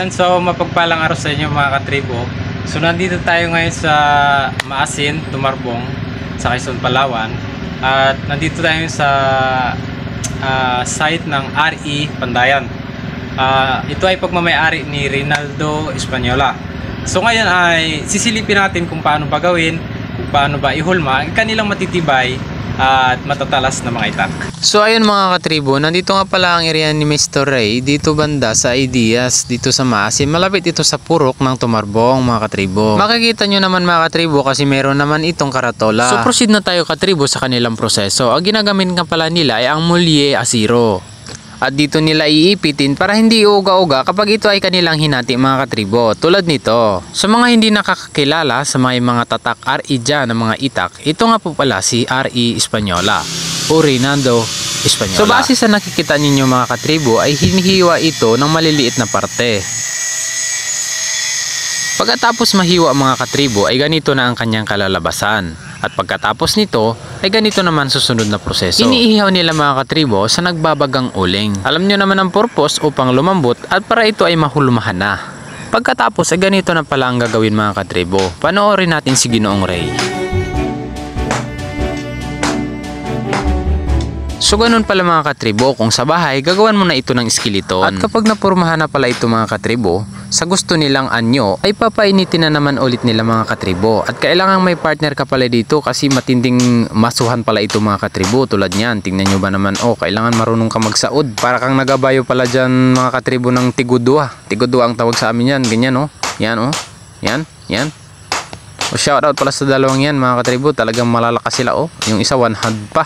Ayan, so mapagpalang araw sa inyo mga katribo. So nandito tayo ngayon sa Maasin, Tumarbong, sa Quezon, Palawan. At nandito tayo sa site ng RE Pandayan. Ito ay pagmamay-ari ni Rinaldo Española. So ngayon ay sisilipin natin kung paano ba gawin, kung paano ba ihulma ang kanilang matitibay at matatalas na mga itak. So ayun mga katribo, nandito nga pala ang area ni Mr. Ray, dito banda sa Ideas, dito sa Maasin. Malapit ito sa purok ng Tumarbong mga katribo. Makikita nyo naman mga katribo kasi meron naman itong karatola. So proceed na tayo katribo sa kanilang proseso. Ang ginagamit nga pala nila ay ang mulye asiro. At dito nila iipitin para hindi uga-uga kapag ito ay kanilang hinati mga katribo. Tulad nito. Sa mga hindi nakakakilala sa mga tatak RE dyan ng mga itak, ito nga po pala si RE Española o Rinaldo Española. So base sa nakikita ninyo mga katribo ay hinihiwa ito ng maliliit na parte. Pagkatapos mahiwa mga katribo ay ganito na ang kanyang kalalabasan. At pagkatapos nito ay ganito naman susunod na proseso. Iniihaw nila mga katribo sa nagbabagang uling. Alam nyo naman ang purpose upang lumambot at para ito ay mahulmahan na. Pagkatapos ay ganito na pala ang gagawin mga katribo. Panoorin natin si Ginoong Ray. So ganun pala mga katribo, kung sa bahay gagawan mo na ito ng skeleton. At kapag napurmahan na pala ito mga katribo, sa gusto nilang anyo ay papainitin na naman ulit nila mga katribo. At kailangan may partner ka pala dito kasi matinding masuhan pala ito mga katribo. Tulad niyan, tingnan nyo ba naman, kailangan marunong ka magsaod. Para kang nagabayo pala dyan mga katribo ng tigudwa. Tigudwa ang tawag sa amin yan, ganyan yan yan. Shoutout pala sa dalawang yan mga katribo, talagang malalakas sila yung isa 1 hand pa.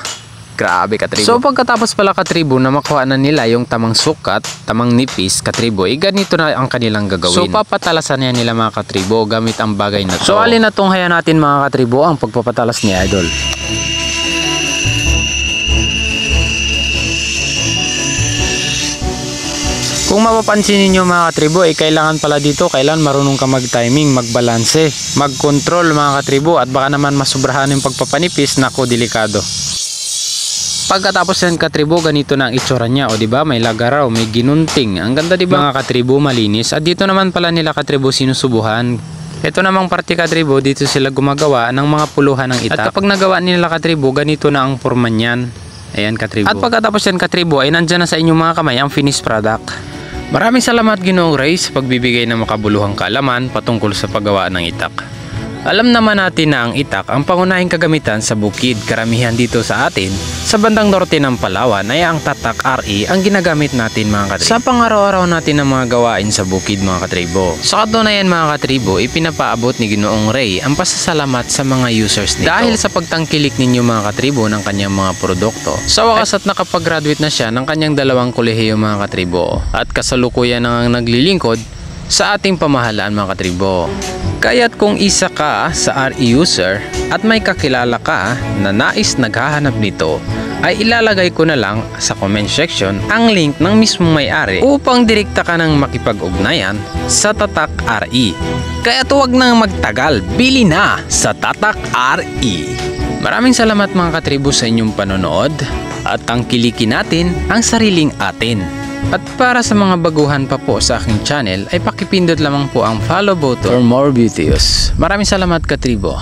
Grabe katribo. So pagkatapos pala katribo na makuha na nila yung tamang sukat, tamang nipis katribo, ganito na ang kanilang gagawin. So papatalasan niya nila mga katribo gamit ang bagay na to. So alin na tunghayan natin mga katribo ang pagpapatalas ni Idol. Kung mapapansin niyo mga katribo, kailangan pala dito, kailangan marunong ka mag-timing, magbalanse, mag-control mga katribo, at baka naman masubrahan yung pagpapanipis, nako delikado. Pagkatapos yan katribo, ganito na ang itsura niya, diba? May lagaraw, may ginunting. Ang ganda diba mga katribo, malinis. At dito naman pala nila katribo sinusubuhan. Ito namang parte katribo, dito sila gumagawa ng mga puluhan ng itak. At kapag nagawa nila katribo, ganito na ang forma niyan. Ayan katribo. At pagkatapos yan katribo, ay nandyan na sa inyong mga kamay ang finished product. Maraming salamat Ginoong Ray sa pagbibigay ng makabuluhang kaalaman patungkol sa paggawa ng itak. Alam naman natin na ang itak ang pangunahing kagamitan sa bukid. Karamihan dito sa atin, sa bandang norte ng Palawan ay ang tatak RE ang ginagamit natin mga katribo sa pang-araw-araw natin ng mga gawain sa bukid mga katribo. Sa katunayan mga katribo, ipinapaabot ni Ginoong Ray ang pasasalamat sa mga users nito dahil sa pagtangkilik ninyo mga katribo ng kanyang mga produkto. Sa wakas at nakapag-graduate na siya ng kanyang 2 kolehiyo mga katribo at kasalukuyan ang naglilingkod sa ating pamahalaan mga katribo. Kaya't kung isa ka sa RE user at may kakilala ka na nais naghahanap nito, ay ilalagay ko na lang sa comment section ang link ng mismong may-ari upang direkta ka nang makipag-ugnayan sa tatak RE. Kaya't huwag nang magtagal, bili na sa tatak RE. Maraming salamat mga katribo sa inyong panonood at tangkilikin natin ang sariling atin. At para sa mga baguhan pa po sa aking channel ay pakipindot lamang po ang follow button for more videos. Maraming salamat katribo.